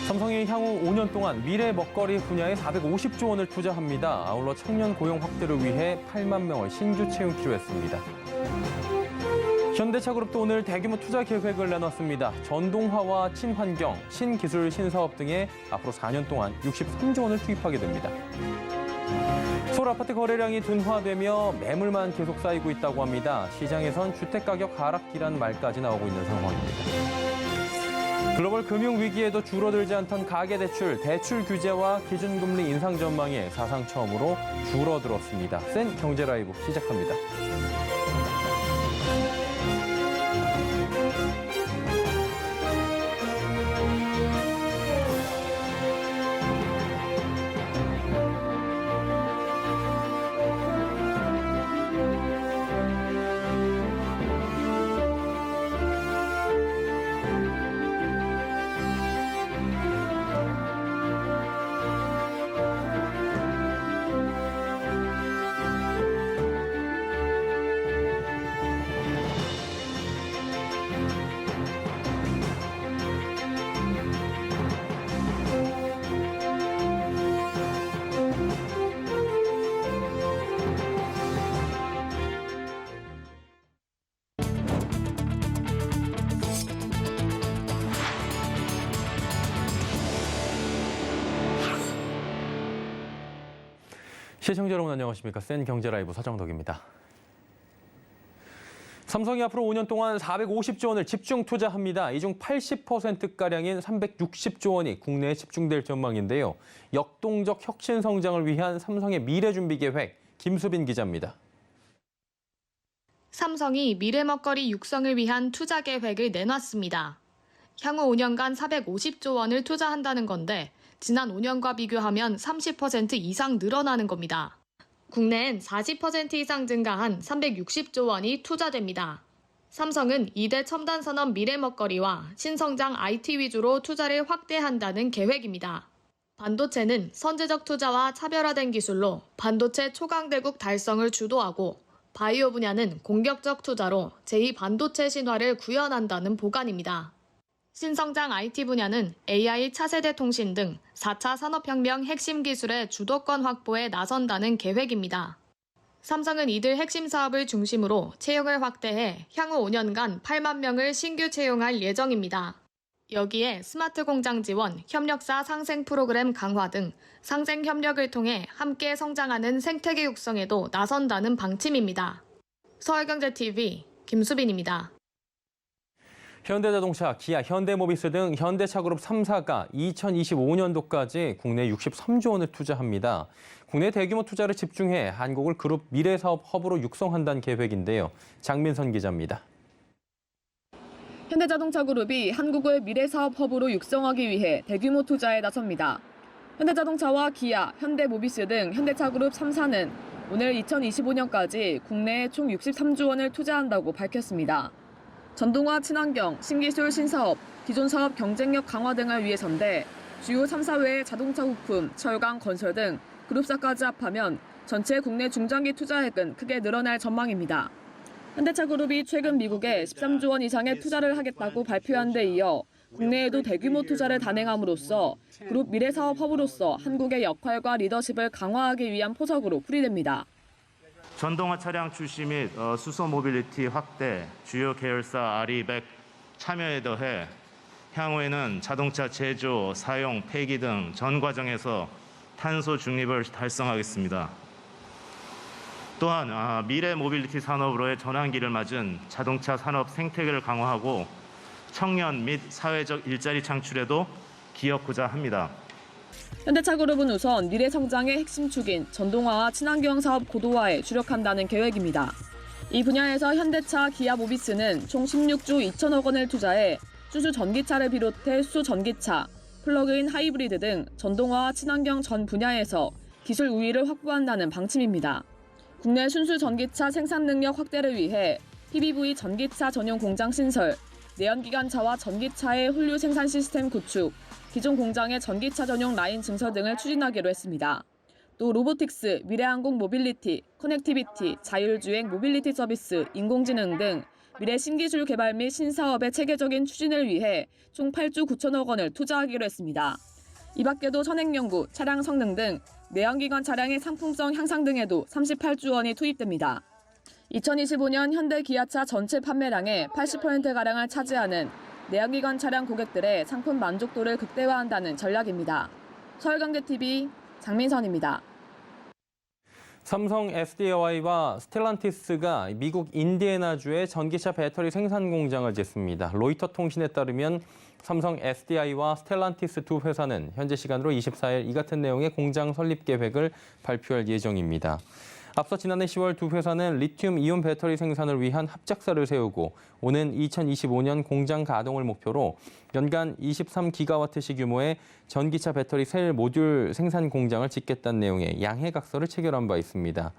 삼성이 향후 5년 동안 미래 먹거리 분야에 450조 원을 투자합니다. 아울러 청년 고용 확대를 위해 8만 명을 신규 채용키로 했습니다. 현대차그룹도 오늘 대규모 투자 계획을 내놨습니다. 전동화와 친환경, 신기술, 신사업 등에 앞으로 4년 동안 63조 원을 투입하게 됩니다. 서울 아파트 거래량이 둔화되며 매물만 계속 쌓이고 있다고 합니다. 시장에선 주택가격 하락기란 말까지 나오고 있는 상황입니다. 글로벌 금융위기에도 줄어들지 않던 가계대출, 대출 규제와 기준금리 인상 전망이 사상 처음으로 줄어들었습니다. 센 경제라이브 시작합니다. 시청자 여러분 안녕하십니까? 센 경제라이브 서정덕입니다. 삼성이 앞으로 5년 동안 450조 원을 집중 투자합니다. 이 중 80%가량인 360조 원이 국내에 집중될 전망인데요. 역동적 혁신 성장을 위한 삼성의 미래 준비 계획, 김수빈 기자입니다. 삼성이 미래 먹거리 육성을 위한 투자 계획을 내놨습니다. 향후 5년간 450조 원을 투자한다는 건데 지난 5년과 비교하면 30% 이상 늘어나는 겁니다. 국내엔 40% 이상 증가한 360조 원이 투자됩니다. 삼성은 2대 첨단 산업 미래 먹거리와 신성장 IT 위주로 투자를 확대한다는 계획입니다. 반도체는 선제적 투자와 차별화된 기술로 반도체 초강대국 달성을 주도하고 바이오 분야는 공격적 투자로 제2반도체 신화를 구현한다는 보관입니다. 신성장 IT 분야는 AI 차세대 통신 등 4차 산업혁명 핵심 기술의 주도권 확보에 나선다는 계획입니다. 삼성은 이들 핵심 사업을 중심으로 채용을 확대해 향후 5년간 8만 명을 신규 채용할 예정입니다. 여기에 스마트 공장 지원, 협력사 상생 프로그램 강화 등 상생 협력을 통해 함께 성장하는 생태계 육성에도 나선다는 방침입니다. 서울경제TV 김수빈입니다. 현대자동차, 기아, 현대모비스 등 현대차그룹 3사가 2025년도까지 국내 63조 원을 투자합니다. 국내 대규모 투자를 집중해 한국을 그룹 미래사업 허브로 육성한다는 계획인데요. 장민선 기자입니다. 현대자동차그룹이 한국을 미래사업 허브로 육성하기 위해 대규모 투자에 나섭니다. 현대자동차와 기아, 현대모비스 등 현대차그룹 3사는 오늘 2025년까지 국내에 총 63조 원을 투자한다고 밝혔습니다. 전동화, 친환경, 신기술, 신사업, 기존 사업 경쟁력 강화 등을 위해서인데 주요 3사 외의 자동차 부품, 철강, 건설 등 그룹사까지 합하면 전체 국내 중장기 투자액은 크게 늘어날 전망입니다. 현대차그룹이 최근 미국에 13조 원 이상의 투자를 하겠다고 발표한 데 이어 국내에도 대규모 투자를 단행함으로써 그룹 미래사업 허브로서 한국의 역할과 리더십을 강화하기 위한 포석으로 풀이됩니다. 전동화 차량 출시 및 수소 모빌리티 확대, 주요 계열사 RE100 참여에 더해 향후에는 자동차 제조, 사용, 폐기 등 전 과정에서 탄소 중립을 달성하겠습니다. 또한 미래 모빌리티 산업으로의 전환기를 맞은 자동차 산업 생태계를 강화하고 청년 및 사회적 일자리 창출에도 기여하고자 합니다. 현대차그룹은 우선 미래 성장의 핵심 축인 전동화와 친환경 사업 고도화에 주력한다는 계획입니다. 이 분야에서 현대차, 기아, 모비스는 총 16조 2천억 원을 투자해 수소 전기차를 비롯해 수소 전기차, 플러그인 하이브리드 등 전동화와 친환경 전 분야에서 기술 우위를 확보한다는 방침입니다. 국내 순수 전기차 생산 능력 확대를 위해 PBV 전기차 전용 공장 신설, 내연기관차와 전기차의 홀류 생산 시스템 구축, 기존 공장의 전기차 전용 라인 증설 등을 추진하기로 했습니다. 또 로보틱스, 미래항공 모빌리티, 커넥티비티, 자율주행 모빌리티 서비스, 인공지능 등 미래 신기술 개발 및 신사업의 체계적인 추진을 위해 총 8조 9천억 원을 투자하기로 했습니다. 이 밖에도 선행연구, 차량 성능 등 내연기관 차량의 상품성 향상 등에도 38조 원이 투입됩니다. 2025년 현대 기아차 전체 판매량의 80%가량을 차지하는 내연기관 차량 고객들의 상품 만족도를 극대화한다는 전략입니다. 서울경제TV 장민선입니다. 삼성 SDI와 스텔란티스가 미국 인디애나주에 전기차 배터리 생산 공장을 짓습니다. 로이터 통신에 따르면 삼성 SDI와 스텔란티스 두 회사는 현재 시간으로 24일 이 같은 내용의 공장 설립 계획을 발표할 예정입니다. 앞서 지난해 10월 두 회사는 리튬 이온 배터리 생산을 위한 합작사를 세우고 오는 2025년 공장 가동을 목표로 연간 23기가와트시 규모의 전기차 배터리 셀 모듈 생산 공장을 짓겠다는 내용의 양해각서를 체결한 바 있습니다.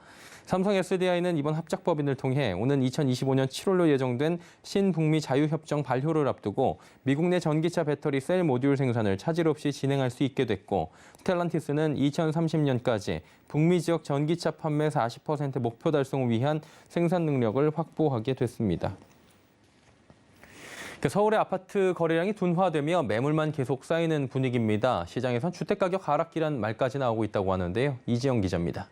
삼성 SDI는 이번 합작법인을 통해 오는 2025년 7월로 예정된 신북미 자유협정 발효를 앞두고 미국 내 전기차 배터리 셀 모듈 생산을 차질 없이 진행할 수 있게 됐고, 스텔란티스는 2030년까지 북미 지역 전기차 판매 40% 목표 달성을 위한 생산 능력을 확보하게 됐습니다. 서울의 아파트 거래량이 둔화되며 매물만 계속 쌓이는 분위기입니다. 시장에선 주택가격 하락기란 말까지 나오고 있다고 하는데요. 이지영 기자입니다.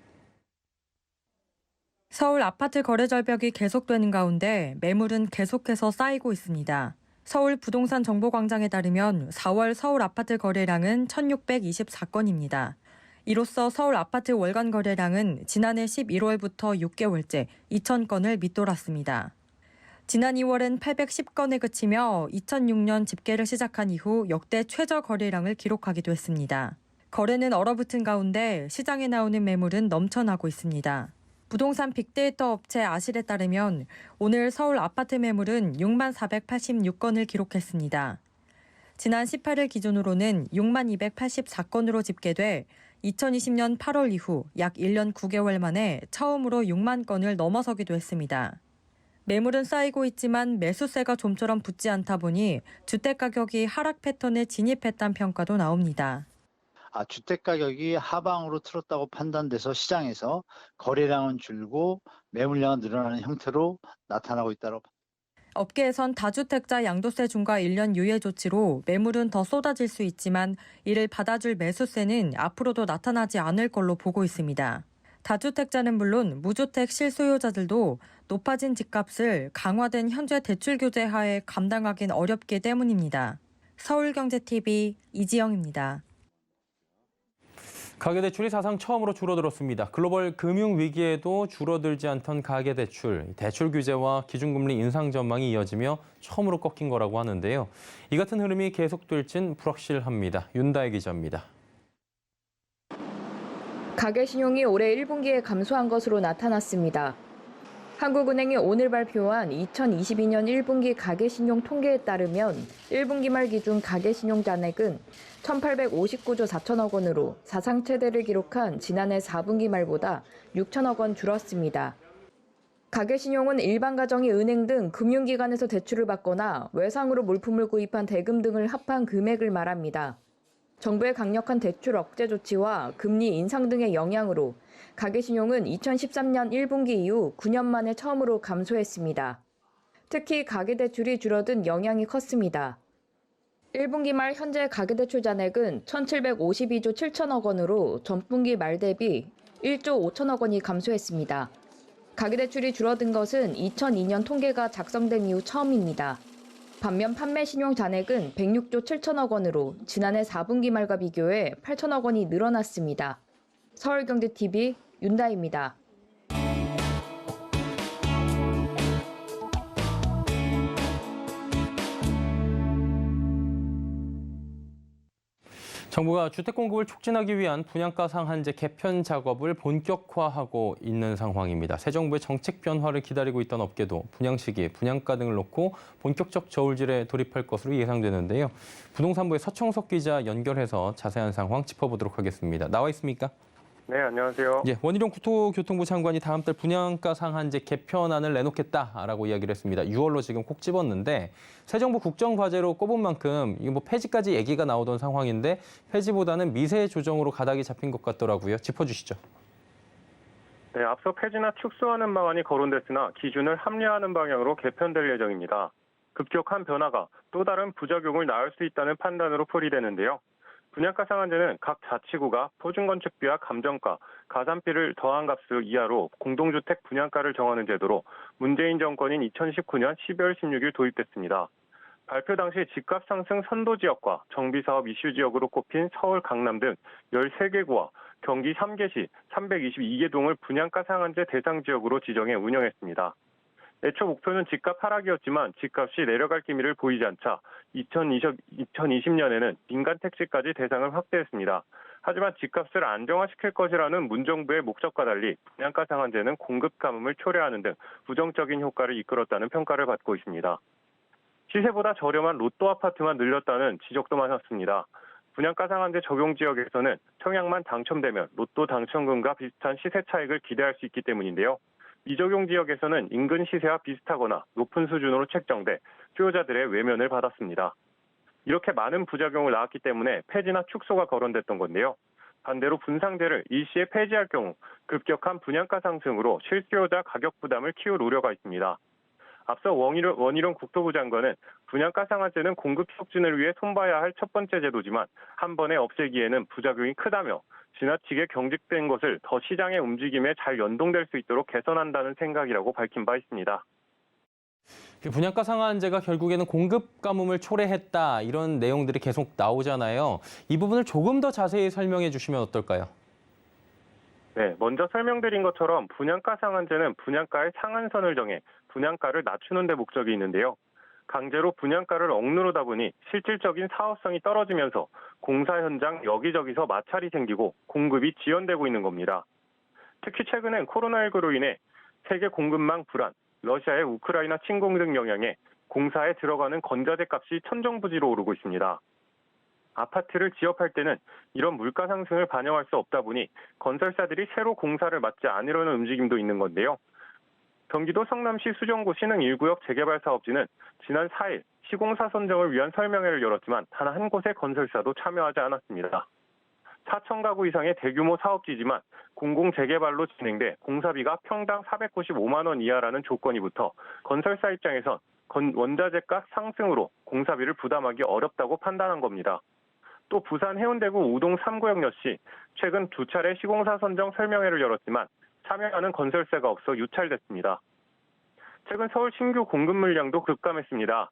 서울 아파트 거래 절벽이 계속되는 가운데 매물은 계속해서 쌓이고 있습니다. 서울 부동산 정보광장에 따르면 4월 서울 아파트 거래량은 1,624건입니다. 이로써 서울 아파트 월간 거래량은 지난해 11월부터 6개월째 2,000건을 밑돌았습니다. 지난 2월엔 810건에 그치며 2006년 집계를 시작한 이후 역대 최저 거래량을 기록하기도 했습니다. 거래는 얼어붙은 가운데 시장에 나오는 매물은 넘쳐나고 있습니다. 부동산 빅데이터 업체 아실에 따르면 오늘 서울 아파트 매물은 6만 486건을 기록했습니다. 지난 18일 기준으로는 6만 284건으로 집계돼 2020년 8월 이후 약 1년 9개월 만에 처음으로 6만 건을 넘어서기도 했습니다. 매물은 쌓이고 있지만 매수세가 좀처럼 붙지 않다 보니 주택가격이 하락 패턴에 진입했다는 평가도 나옵니다. 주택가격이 하방으로 틀었다고 판단돼서 시장에서 거래량은 줄고 매물량은 늘어나는 형태로 나타나고 있다고. 업계에선 다주택자 양도세 중과 1년 유예 조치로 매물은 더 쏟아질 수 있지만 이를 받아줄 매수세는 앞으로도 나타나지 않을 걸로 보고 있습니다. 다주택자는 물론 무주택 실소유자들도 높아진 집값을 강화된 현재 대출 규제 하에 감당하긴 어렵기 때문입니다. 서울경제TV 이지영입니다. 가계대출이 사상 처음으로 줄어들었습니다. 글로벌 금융위기에도 줄어들지 않던 가계대출, 대출 규제와 기준금리 인상 전망이 이어지며 처음으로 꺾인 거라고 하는데요. 이 같은 흐름이 계속될진 불확실합니다. 윤다혜 기자입니다. 가계신용이 올해 1분기에 감소한 것으로 나타났습니다. 한국은행이 오늘 발표한 2022년 1분기 가계신용 통계에 따르면 1분기 말 기준 가계신용 잔액은 1,859조 4천억 원으로 사상 최대를 기록한 지난해 4분기 말보다 6천억 원 줄었습니다. 가계신용은 일반 가정이 은행 등 금융기관에서 대출을 받거나 외상으로 물품을 구입한 대금 등을 합한 금액을 말합니다. 정부의 강력한 대출 억제 조치와 금리 인상 등의 영향으로 가계신용은 2013년 1분기 이후 9년 만에 처음으로 감소했습니다. 특히 가계대출이 줄어든 영향이 컸습니다. 1분기 말 현재 가계대출 잔액은 1,752조 7천억 원으로 전분기 말 대비 1조 5천억 원이 감소했습니다. 가계대출이 줄어든 것은 2002년 통계가 작성된 이후 처음입니다. 반면 판매신용 잔액은 106조 7천억 원으로 지난해 4분기 말과 비교해 8천억 원이 늘어났습니다. 서울경제TV 윤다희입니다. 정부가 주택 공급을 촉진하기 위한 분양가 상한제 개편 작업을 본격화하고 있는 상황입니다. 새 정부의 정책 변화를 기다리고 있던 업계도 분양 시기, 분양가 등을 놓고 본격적 저울질에 돌입할 것으로 예상되는데요. 부동산부의 서청석 기자 연결해서 자세한 상황 짚어보도록 하겠습니다. 나와 있습니까? 네, 안녕하세요. 예, 원희룡 국토교통부 장관이 다음 달 분양가 상한제 개편안을 내놓겠다라고 이야기를 했습니다. 6월로 지금 콕 집었는데 새 정부 국정과제로 꼽은 만큼 이게 뭐 폐지까지 얘기가 나오던 상황인데 폐지보다는 미세 조정으로 가닥이 잡힌 것 같더라고요. 짚어주시죠. 네, 앞서 폐지나 축소하는 방안이 거론됐으나 기준을 합리화하는 방향으로 개편될 예정입니다. 급격한 변화가 또 다른 부작용을 낳을 수 있다는 판단으로 풀이되는데요. 분양가 상한제는 각 자치구가 표준건축비와 감정가, 가산비를 더한 값을 이하로 공동주택 분양가를 정하는 제도로 문재인 정권인 2019년 12월 16일 도입됐습니다. 발표 당시 집값 상승 선도 지역과 정비사업 이슈 지역으로 꼽힌 서울, 강남 등 13개 구와 경기 3개시 322개 동을 분양가 상한제 대상 지역으로 지정해 운영했습니다. 애초 목표는 집값 하락이었지만 집값이 내려갈 기미를 보이지 않자 2020년에는 민간 택지까지 대상을 확대했습니다. 하지만 집값을 안정화시킬 것이라는 문정부의 목적과 달리 분양가 상한제는 공급 가뭄을 초래하는 등 부정적인 효과를 이끌었다는 평가를 받고 있습니다. 시세보다 저렴한 로또 아파트만 늘렸다는 지적도 많았습니다. 분양가 상한제 적용 지역에서는 청약만 당첨되면 로또 당첨금과 비슷한 시세 차익을 기대할 수 있기 때문인데요. 미적용 지역에서는 인근 시세와 비슷하거나 높은 수준으로 책정돼 수요자들의 외면을 받았습니다. 이렇게 많은 부작용을 낳았기 때문에 폐지나 축소가 거론됐던 건데요. 반대로 분상제를 일시에 폐지할 경우 급격한 분양가 상승으로 실수요자 가격 부담을 키울 우려가 있습니다. 앞서 원희룡 국토부 장관은 분양가 상한제는 공급 촉진을 위해 손봐야 할 첫 번째 제도지만 한 번에 없애기에는 부작용이 크다며 지나치게 경직된 것을 더 시장의 움직임에 잘 연동될 수 있도록 개선한다는 생각이라고 밝힌 바 있습니다. 분양가 상한제가 결국에는 공급 가뭄을 초래했다 이런 내용들이 계속 나오잖아요. 이 부분을 조금 더 자세히 설명해 주시면 어떨까요? 네, 먼저 설명드린 것처럼 분양가 상한제는 분양가의 상한선을 정해 분양가를 낮추는 데 목적이 있는데요. 강제로 분양가를 억누르다 보니 실질적인 사업성이 떨어지면서 공사 현장 여기저기서 마찰이 생기고 공급이 지연되고 있는 겁니다. 특히 최근엔 코로나19로 인해 세계 공급망 불안, 러시아의 우크라이나 침공 등 영향에 공사에 들어가는 건자재 값이 천정부지로 오르고 있습니다. 아파트를 지업할 때는 이런 물가 상승을 반영할 수 없다 보니 건설사들이 새로 공사를 맡지 않으려는 움직임도 있는 건데요. 경기도 성남시 수정구 신흥 1구역 재개발 사업지는 지난 4일 시공사 선정을 위한 설명회를 열었지만 단 한 곳의 건설사도 참여하지 않았습니다. 4천 가구 이상의 대규모 사업지지만 공공 재개발로 진행돼 공사비가 평당 495만 원 이하라는 조건이 붙어 건설사 입장에선 원자재값 상승으로 공사비를 부담하기 어렵다고 판단한 겁니다. 또 부산 해운대구 우동 3구역 역시 최근 2차례 시공사 선정 설명회를 열었지만 참여하는 건설사가 없어 유찰됐습니다. 최근 서울 신규 공급 물량도 급감했습니다.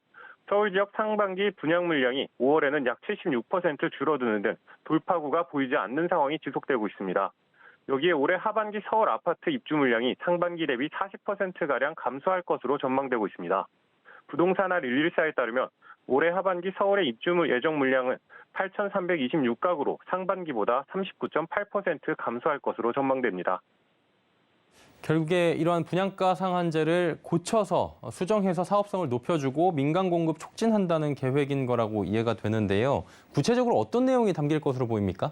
서울 지역 상반기 분양 물량이 5월에는 약 76% 줄어드는 등 돌파구가 보이지 않는 상황이 지속되고 있습니다. 여기에 올해 하반기 서울 아파트 입주 물량이 상반기 대비 40%가량 감소할 것으로 전망되고 있습니다. 부동산알 114에 따르면 올해 하반기 서울의 입주 예정 물량은 8,326가구로 상반기보다 39.8% 감소할 것으로 전망됩니다. 결국에 이러한 분양가 상한제를 고쳐서 수정해서 사업성을 높여주고 민간 공급 촉진한다는 계획인 거라고 이해가 되는데요. 구체적으로 어떤 내용이 담길 것으로 보입니까?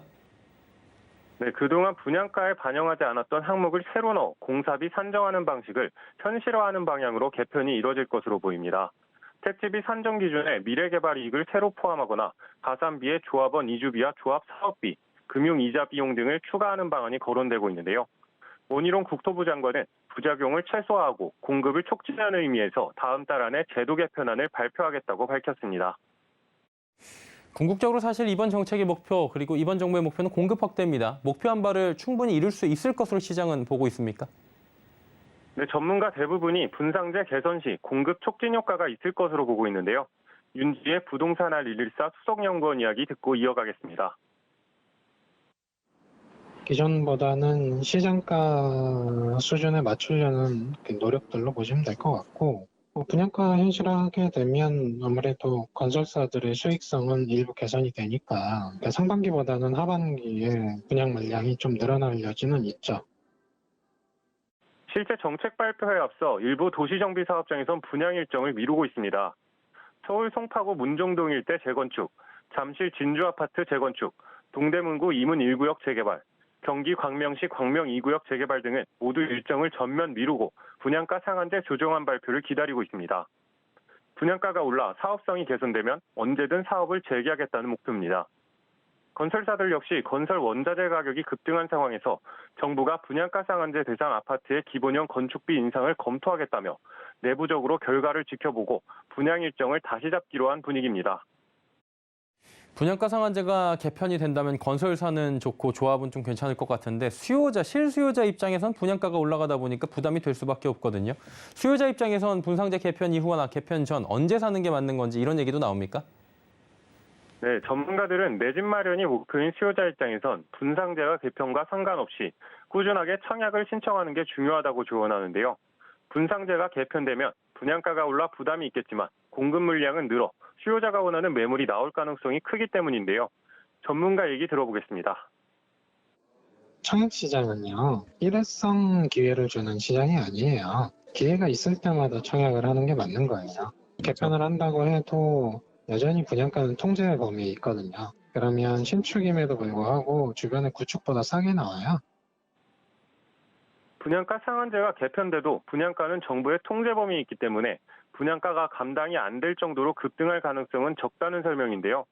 네, 그동안 분양가에 반영하지 않았던 항목을 새로 넣어 공사비 산정하는 방식을 현실화하는 방향으로 개편이 이뤄질 것으로 보입니다. 택지비 산정 기준에 미래개발 이익을 새로 포함하거나 가산비에 조합원 이주비와 조합 사업비, 금융 이자 비용 등을 추가하는 방안이 거론되고 있는데요. 원희룡 국토부 장관은 부작용을 최소화하고 공급을 촉진하는 의미에서 다음 달 안에 제도 개편안을 발표하겠다고 밝혔습니다. 궁극적으로 사실 이번 정책의 목표 그리고 이번 정부의 목표는 공급 확대입니다. 목표한 바를 충분히 이룰 수 있을 것으로 시장은 보고 있습니까? 네, 전문가 대부분이 분상제 개선 시 공급 촉진 효과가 있을 것으로 보고 있는데요. 윤지의 부동산알 114 수석연구원 이야기 듣고 이어가겠습니다. 기존보다는 시장가 수준에 맞추려는 노력들로 보시면 될 것 같고, 분양가 현실화하게 되면 아무래도 건설사들의 수익성은 일부 개선이 되니까 상반기보다는 하반기에 분양 물량이 좀 늘어날 여지는 있죠. 실제 정책 발표에 앞서 일부 도시정비 사업장에선 분양 일정을 미루고 있습니다. 서울 송파구 문정동 일대 재건축, 잠실 진주아파트 재건축, 동대문구 이문 1구역 재개발, 경기 광명시 광명 2구역 재개발 등은 모두 일정을 전면 미루고 분양가 상한제 조정안 발표를 기다리고 있습니다. 분양가가 올라 사업성이 개선되면 언제든 사업을 재개하겠다는 목표입니다. 건설사들 역시 건설 원자재 가격이 급등한 상황에서 정부가 분양가 상한제 대상 아파트의 기본형 건축비 인상을 검토하겠다며 내부적으로 결과를 지켜보고 분양 일정을 다시 잡기로 한 분위기입니다. 분양가 상한제가 개편이 된다면 건설사는 좋고 조합은 좀 괜찮을 것 같은데 실수요자 입장에선 분양가가 올라가다 보니까 부담이 될 수밖에 없거든요. 수요자 입장에선 분상제 개편 이후나 개편 전 언제 사는 게 맞는 건지 이런 얘기도 나옵니까? 네, 전문가들은 내 집 마련이 목표인 수요자 입장에선 분상제가 개편과 상관없이 꾸준하게 청약을 신청하는 게 중요하다고 조언하는데요. 분상제가 개편되면 분양가가 올라 부담이 있겠지만 공급 물량은 늘어 수요자가 원하는 매물이 나올 가능성이 크기 때문인데요. 전문가 얘기 들어보겠습니다. 청약시장은요, 일회성 기회를 주는 시장이 아니에요. 기회가 있을 때마다 청약을 하는 게 맞는 거예요. 개편을 한다고 해도 여전히 분양가는 통제 범위에 있거든요. 그러면 신축임에도 불구하고 주변의 구축보다 싸게 나와요. 분양가 상한제가 개편돼도 분양가는 정부의 통제 범위에 있기 때문에 분양가가 감당이 안 될 정도로 급등할 가능성은 적다는 설명인데요.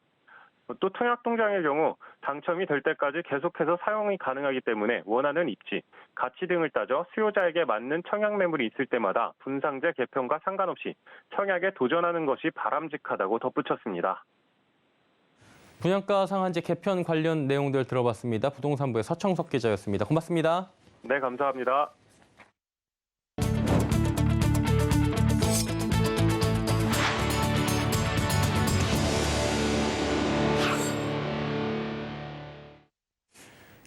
또 청약동장의 경우 당첨이 될 때까지 계속해서 사용이 가능하기 때문에 원하는 입지, 가치 등을 따져 수요자에게 맞는 청약 매물이 있을 때마다 분상제 개편과 상관없이 청약에 도전하는 것이 바람직하다고 덧붙였습니다. 분양가 상한제 개편 관련 내용들 들어봤습니다. 부동산부의 서청석 기자였습니다. 고맙습니다. 네, 감사합니다.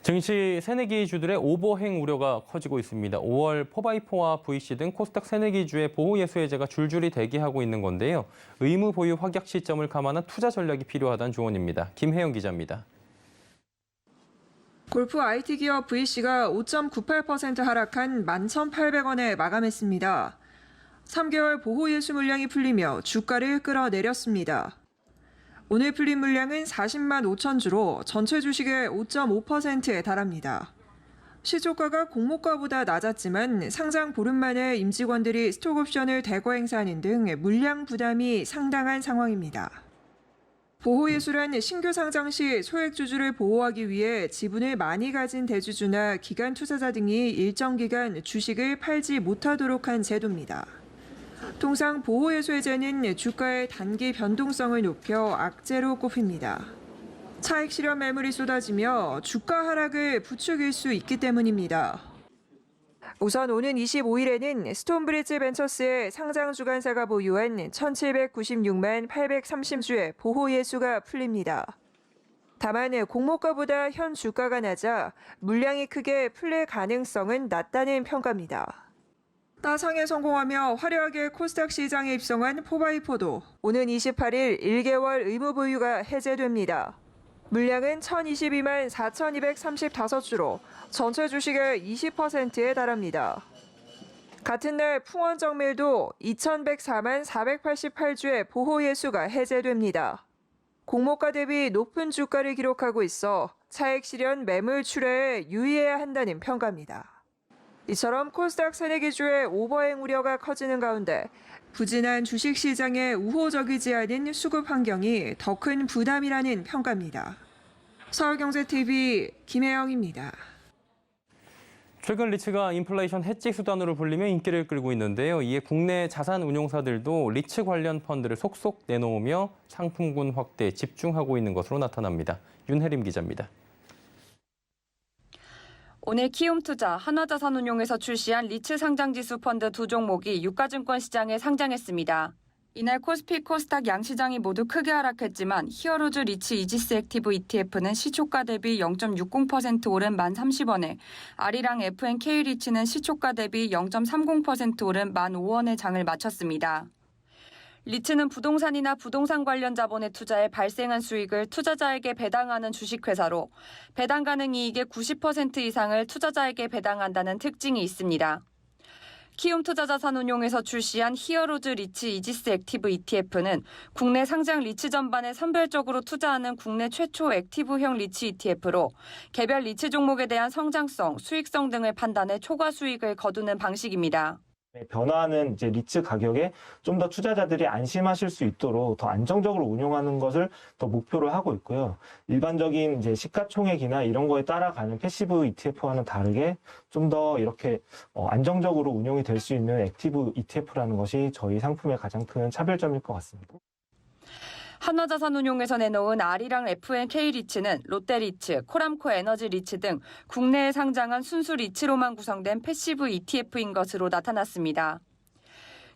증시 새내기주들의 오버행 우려가 커지고 있습니다. 5월 4x4와 VC 등 코스닥 새내기주의 보호예수 해제가 줄줄이 대기하고 있는 건데요. 의무 보유 확약 시점을 감안한 투자 전략이 필요하다는 조언입니다. 김혜영 기자입니다. 골프 IT 기업 VC가 5.98% 하락한 11,800원에 마감했습니다. 3개월 보호예수 물량이 풀리며 주가를 끌어내렸습니다. 오늘 풀린 물량은 40만 5천 주로 전체 주식의 5.5%에 달합니다. 시초가가 공모가보다 낮았지만 상장 보름 만에 임직원들이 스톡옵션을 대거 행사하는 등 물량 부담이 상당한 상황입니다. 보호예수란 신규 상장 시 소액주주를 보호하기 위해 지분을 많이 가진 대주주나 기관 투자자 등이 일정 기간 주식을 팔지 못하도록 한 제도입니다. 통상 보호예수 해제는 주가의 단기 변동성을 높여 악재로 꼽힙니다. 차익 실현 매물이 쏟아지며 주가 하락을 부추길 수 있기 때문입니다. 우선 오는 25일에는 스톤브리지 벤처스의 상장 주관사가 보유한 1,796만 830주의 보호예수가 풀립니다. 다만 공모가보다 현 주가가 낮아 물량이 크게 풀릴 가능성은 낮다는 평가입니다. 따상에 성공하며 화려하게 코스닥 시장에 입성한 4x4도 오는 28일 1개월 의무 보유가 해제됩니다. 물량은 1,022만 4,235주로 전체 주식의 20%에 달합니다. 같은 날 풍원정밀도 2,104만 488주의 보호예수가 해제됩니다. 공모가 대비 높은 주가를 기록하고 있어 차익 실현 매물 출회에 유의해야 한다는 평가입니다. 이처럼 코스닥 새내기주의 오버행 우려가 커지는 가운데 부진한 주식시장에 우호적이지 않은 수급 환경이 더 큰 부담이라는 평가입니다. 서울경제TV 김혜영입니다. 최근 리츠가 인플레이션 해지 수단으로 불리며 인기를 끌고 있는데요. 이에 국내 자산 운용사들도 리츠 관련 펀드를 속속 내놓으며 상품군 확대에 집중하고 있는 것으로 나타납니다. 윤혜림 기자입니다. 오늘 키움투자, 한화자산운용에서 출시한 리츠 상장지수 펀드 두 종목이 유가증권 시장에 상장했습니다. 이날 코스피, 코스닥 양시장이 모두 크게 하락했지만 히어로즈 리츠 이지스 액티브 ETF는 시초가 대비 0.60% 오른 1,030원에 아리랑 FNK 리츠는 시초가 대비 0.30% 오른 1,005원에 장을 마쳤습니다. 리츠는 부동산이나 부동산 관련 자본에 투자해 발생한 수익을 투자자에게 배당하는 주식회사로 배당 가능 이익의 90% 이상을 투자자에게 배당한다는 특징이 있습니다. 키움투자자산운용에서 출시한 히어로즈 리츠 이지스 액티브 ETF는 국내 상장 리츠 전반에 선별적으로 투자하는 국내 최초 액티브형 리츠 ETF로 개별 리츠 종목에 대한 성장성, 수익성 등을 판단해 초과 수익을 거두는 방식입니다. 변화하는 이제 리츠 가격에 좀 더 투자자들이 안심하실 수 있도록 더 안정적으로 운용하는 것을 더 목표로 하고 있고요. 일반적인 이제 시가총액이나 이런 거에 따라가는 패시브 ETF와는 다르게 좀 더 이렇게 안정적으로 운용이 될 수 있는 액티브 ETF라는 것이 저희 상품의 가장 큰 차별점일 것 같습니다. 한화자산운용에서 내놓은 아리랑 FNK 리츠는 롯데리츠, 코람코 에너지 리츠 등 국내에 상장한 순수 리츠로만 구성된 패시브 ETF인 것으로 나타났습니다.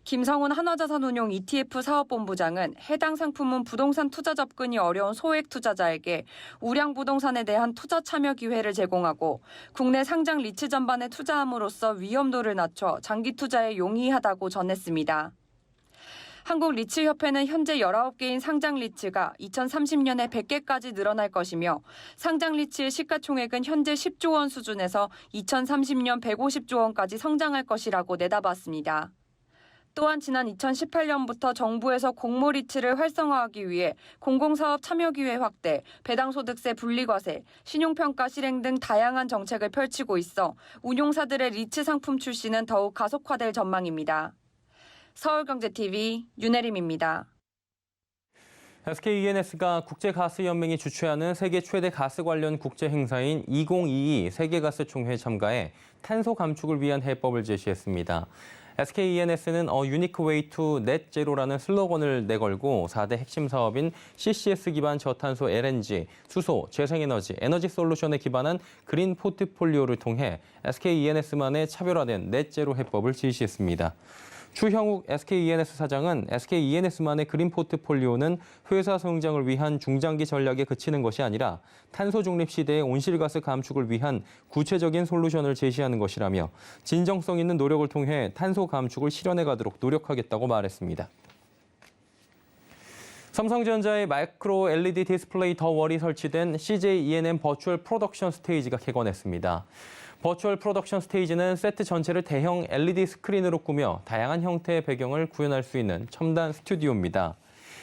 김성훈 한화자산운용 ETF 사업본부장은 해당 상품은 부동산 투자 접근이 어려운 소액 투자자에게 우량 부동산에 대한 투자 참여 기회를 제공하고 국내 상장 리츠 전반에 투자함으로써 위험도를 낮춰 장기 투자에 용이하다고 전했습니다. 한국리츠협회는 현재 19개인 상장 리츠가 2030년에 100개까지 늘어날 것이며 상장 리츠의 시가총액은 현재 10조 원 수준에서 2030년 150조 원까지 성장할 것이라고 내다봤습니다. 또한 지난 2018년부터 정부에서 공모 리츠를 활성화하기 위해 공공사업 참여기회 확대, 배당소득세 분리과세, 신용평가 실행 등 다양한 정책을 펼치고 있어 운용사들의 리츠 상품 출시는 더욱 가속화될 전망입니다. 서울경제TV 윤혜림입니다. SK E&S가 국제가스연맹이 주최하는 세계 최대 가스 관련 국제 행사인 2022 세계가스총회에 참가해 탄소 감축을 위한 해법을 제시했습니다. SK E&S는 A Unique Way to Net Zero라는 슬로건을 내걸고 4대 핵심 사업인 CCS 기반 저탄소 LNG, 수소, 재생에너지, 에너지 솔루션에 기반한 그린 포트폴리오를 통해 SK E&S만의 차별화된 넷제로 해법을 제시했습니다. 추형욱 SK E&S 사장은 SK E&S만의 그린 포트폴리오는 회사 성장을 위한 중장기 전략에 그치는 것이 아니라 탄소 중립 시대의 온실가스 감축을 위한 구체적인 솔루션을 제시하는 것이라며 진정성 있는 노력을 통해 탄소 감축을 실현해 가도록 노력하겠다고 말했습니다. 삼성전자의 마이크로 LED 디스플레이 더 월이 설치된 CJ E&M 버추얼 프로덕션 스테이지가 개관했습니다. 버추얼 프로덕션 스테이지는 세트 전체를 대형 LED 스크린으로 꾸며 다양한 형태의 배경을 구현할 수 있는 첨단 스튜디오입니다.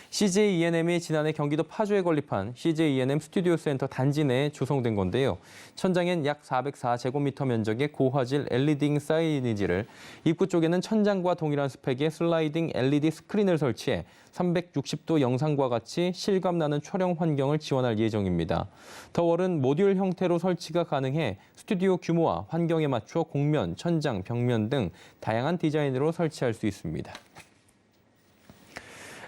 CJ E&M이 지난해 경기도 파주에 건립한 CJ E&M 스튜디오 센터 단지 내에 조성된 건데요. 천장엔 약 404제곱미터 면적의 고화질 LED 사이니지를, 입구 쪽에는 천장과 동일한 스펙의 슬라이딩 LED 스크린을 설치해 360도 영상과 같이 실감나는 촬영 환경을 지원할 예정입니다. 더월은 모듈 형태로 설치가 가능해 스튜디오 규모와 환경에 맞춰 곡면, 천장, 벽면 등 다양한 디자인으로 설치할 수 있습니다.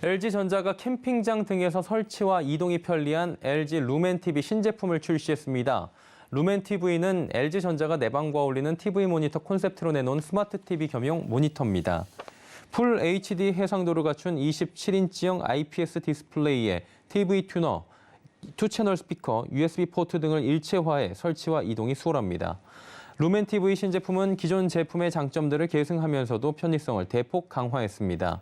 LG전자가 캠핑장 등에서 설치와 이동이 편리한 LG 루멘TV 신제품을 출시했습니다. 루멘TV는 LG전자가 내방과 어울리는 TV 모니터 콘셉트로 내놓은 스마트 TV 겸용 모니터입니다. 풀 HD 해상도를 갖춘 27인치형 IPS 디스플레이에 TV 튜너, 2채널 스피커, USB 포트 등을 일체화해 설치와 이동이 수월합니다. 루멘TV 신제품은 기존 제품의 장점들을 계승하면서도 편의성을 대폭 강화했습니다.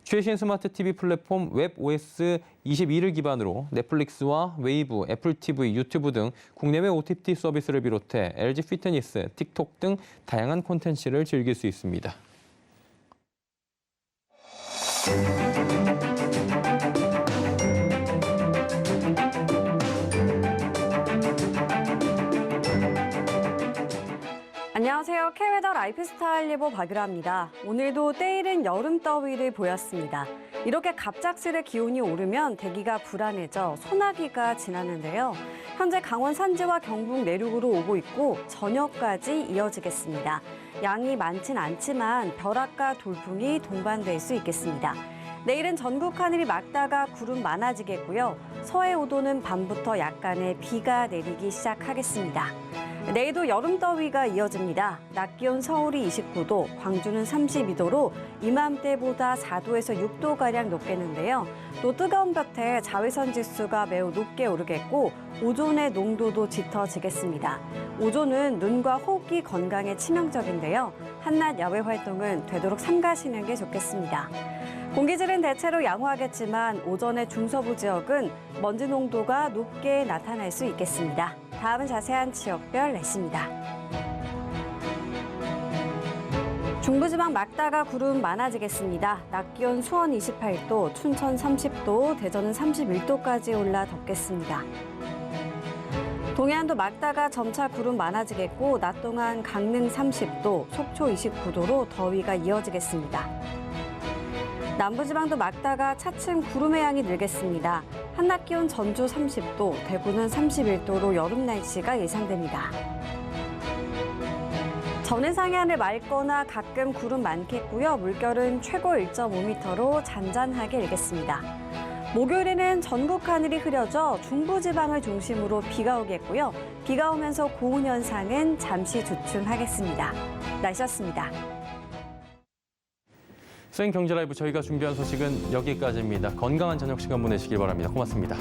최신 스마트 TV 플랫폼 웹OS 22를 기반으로 넷플릭스와 웨이브, 애플 TV, 유튜브 등 국내외 OTT 서비스를 비롯해 LG 피트니스, 틱톡 등 다양한 콘텐츠를 즐길 수 있습니다. 안녕하세요. K웨더 라이프스타일 예보 박유라입니다. 오늘도 때이른 여름 더위를 보였습니다. 이렇게 갑작스레 기온이 오르면 대기가 불안해져 소나기가 지나는데요. 현재 강원 산지와 경북 내륙으로 오고 있고 저녁까지 이어지겠습니다. 양이 많진 않지만 벼락과 돌풍이 동반될 수 있겠습니다. 내일은 전국 하늘이 맑다가 구름 많아지겠고요. 서해 5도는 밤부터 약간의 비가 내리기 시작하겠습니다. 내일도 여름 더위가 이어집니다. 낮 기온 서울이 29도, 광주는 32도로 이맘때보다 4도에서 6도가량 높겠는데요. 또 뜨거운 볕에 자외선 지수가 매우 높게 오르겠고 오존의 농도도 짙어지겠습니다. 오존은 눈과 호흡기 건강에 치명적인데요. 한낮 야외 활동은 되도록 삼가시는 게 좋겠습니다. 공기질은 대체로 양호하겠지만 오전의 중서부 지역은 먼지 농도가 높게 나타날 수 있겠습니다. 다음은 자세한 지역별 날씨입니다. 중부지방 맑다가 구름 많아지겠습니다. 낮 기온 수원 28도, 춘천 30도, 대전은 31도까지 올라 덥겠습니다. 동해안도 맑다가 점차 구름 많아지겠고 낮 동안 강릉 30도, 속초 29도로 더위가 이어지겠습니다. 남부지방도 맑다가 차츰 구름의 양이 늘겠습니다. 한낮 기온 전주 30도, 대구는 31도로 여름 날씨가 예상됩니다. 전해상해 하늘 맑거나 가끔 구름 많겠고요. 물결은 최고 1.5m로 잔잔하게 일겠습니다. 목요일에는 전국 하늘이 흐려져 중부지방을 중심으로 비가 오겠고요. 비가 오면서 고온 현상은 잠시 주춤하겠습니다. 날씨였습니다. 수행경제라이브 저희가 준비한 소식은 여기까지입니다. 건강한 저녁 시간 보내시길 바랍니다. 고맙습니다.